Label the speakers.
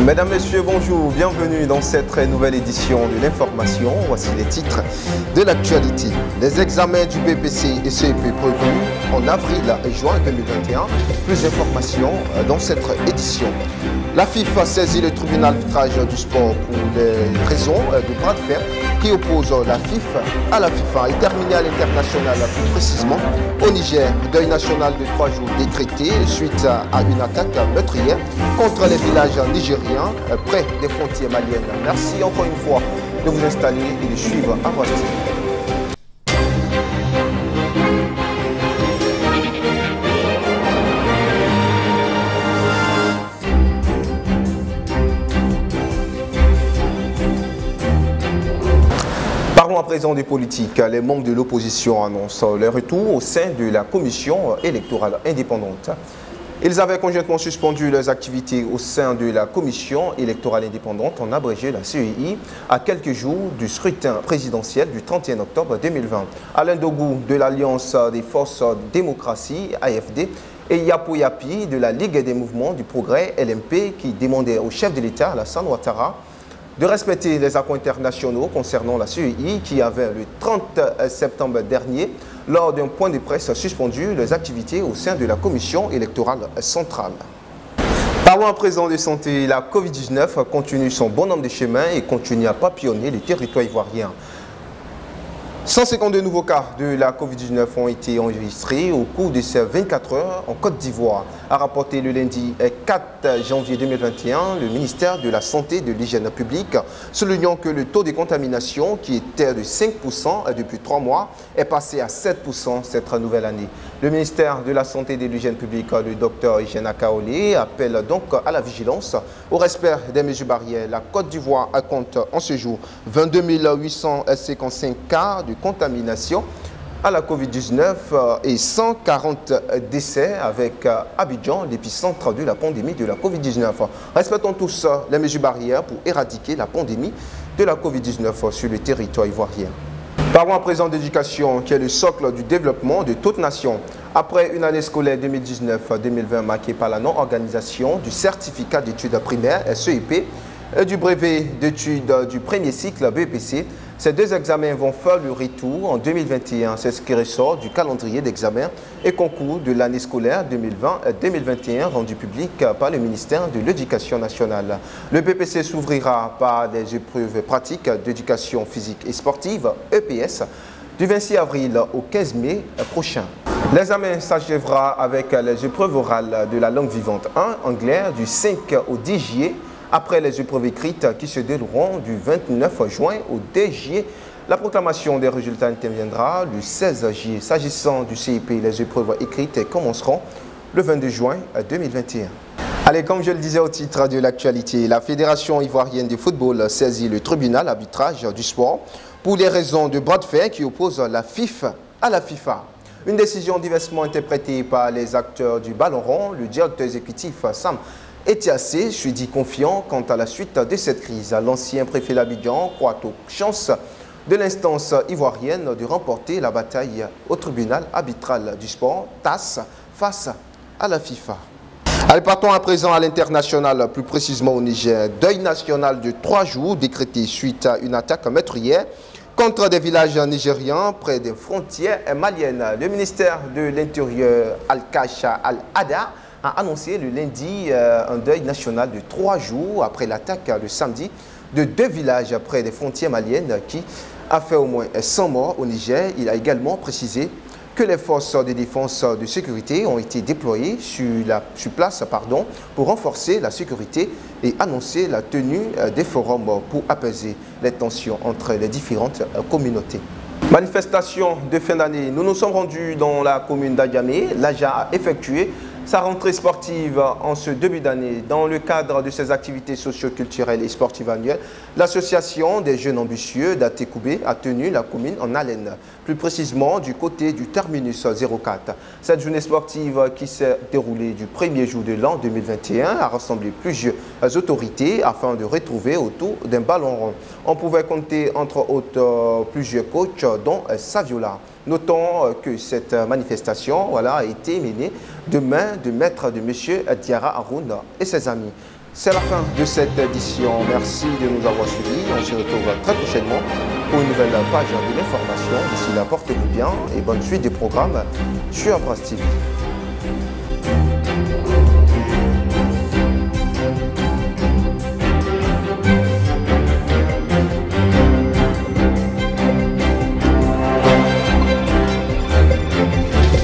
Speaker 1: Mesdames, Messieurs, bonjour, bienvenue dans cette nouvelle édition de l'information. Voici les titres de l'actualité. Les examens du BPC et CEP prévus en avril et juin 2021. Plus d'informations dans cette édition. La FIFA saisit le tribunal d'arbitrage du sport pour des raisons de bras de fer qui opposent la FIFA à la FIFA. Et terminé à l'international, plus précisément au Niger, deuil national de 3 jours décrété suite à une attaque meurtrière contre les villages nigériens près des frontières maliennes. Merci encore une fois de vous installer et de suivre à votre style. Parlons à présent des politiques. Les membres de l'opposition annoncent leur retour au sein de la commission électorale indépendante. Ils avaient conjointement suspendu leurs activités au sein de la commission électorale indépendante, en abrégé la CEI, à quelques jours du scrutin présidentiel du 31 octobre 2020. Alain Dogou de l'Alliance des forces démocratie, AFD, et Yapo Yapi de la Ligue des mouvements du progrès, LMP, qui demandait au chef de l'État, Alassane Ouattara, de respecter les accords internationaux concernant la CEI qui avait le 30 septembre dernier, lors d'un point de presse, suspendu les activités au sein de la commission électorale centrale. Parlons à présent de santé. La Covid-19 continue son bonhomme de chemin et continue à papillonner les territoires ivoiriens. 152 nouveaux cas de la Covid-19 ont été enregistrés au cours de ces 24 heures en Côte d'Ivoire, a rapporté le lundi 4 janvier 2021 le ministère de la Santé et de l'Hygiène publique, soulignant que le taux de contamination, qui était de 5% depuis 3 mois, est passé à 7% cette nouvelle année. Le ministère de la Santé et de l'Hygiène publique, le Dr Hygiène Akaolé, appelle donc à la vigilance, au respect des mesures barrières. La Côte d'Ivoire compte en ce jour 22 855 cas de contamination à la Covid-19 et 140 décès avec Abidjan, l'épicentre de la pandémie de la Covid-19. Respectons tous les mesures barrières pour éradiquer la pandémie de la Covid-19 sur le territoire ivoirien. Parlons à présent d'éducation, qui est le socle du développement de toute nation. Après une année scolaire 2019-2020 marquée par la non-organisation du certificat d'études primaires SEIP et du brevet d'études du premier cycle BPC, ces deux examens vont faire le retour en 2021. C'est ce qui ressort du calendrier d'examen et concours de l'année scolaire 2020-2021 rendu public par le ministère de l'Éducation nationale. Le BPC s'ouvrira par des épreuves pratiques d'éducation physique et sportive, EPS, du 26 avril au 15 mai prochain. L'examen s'achèvera avec les épreuves orales de la langue vivante 1, anglais, du 5 au 10 juillet, après les épreuves écrites qui se dérouleront du 29 juin au 2 juillet. La proclamation des résultats interviendra le 16 juillet. S'agissant du CIP, les épreuves écrites commenceront le 22 juin 2021. Allez, comme je le disais au titre de l'actualité, la Fédération ivoirienne de football saisit le tribunal arbitrage du sport pour les raisons de bras de fer qui opposent la FIFA à la FIFA. Une décision diversement interprétée par les acteurs du ballon rond. Le directeur exécutif Sam Etiassé se dit confiant quant à la suite de cette crise. L'ancien préfet d'Abidjan croit aux chances de l'instance ivoirienne de remporter la bataille au tribunal arbitral du sport, TAS, face à la FIFA. Allez, partons à présent à l'international, plus précisément au Niger. Deuil national de 3 jours décrété suite à une attaque meurtrière contre des villages nigériens près des frontières maliennes. Le ministère de l'Intérieur, Al-Kasha Al-Ada, a annoncé le lundi un deuil national de 3 jours après l'attaque le samedi de 2 villages près des frontières maliennes qui a fait au moins 100 morts au Niger. Il a également précisé que les forces de défense de sécurité ont été déployées sur place pour renforcer la sécurité et annoncer la tenue des forums pour apaiser les tensions entre les différentes communautés. Manifestation de fin d'année. Nous nous sommes rendus dans la commune d'Adjamé. L'AJA a effectué sa rentrée sportive en ce début d'année. Dans le cadre de ses activités socio-culturelles et sportives annuelles, l'association des jeunes ambitieux d'Atekoubé a tenu la commune en haleine, plus précisément du côté du terminus 04. Cette journée sportive qui s'est déroulée du premier jour de l'an 2021 a rassemblé plusieurs autorités afin de retrouver autour d'un ballon rond. On pouvait compter entre autres plusieurs coachs dont Saviola. Notons que cette manifestation a été menée de main de maître de M. Diarra Haroun et ses amis. C'est la fin de cette édition. Merci de nous avoir suivis. On se retrouve très prochainement pour une nouvelle page de l'information. D'ici là, portez-vous bien et bonne suite des programmes sur Prince TV.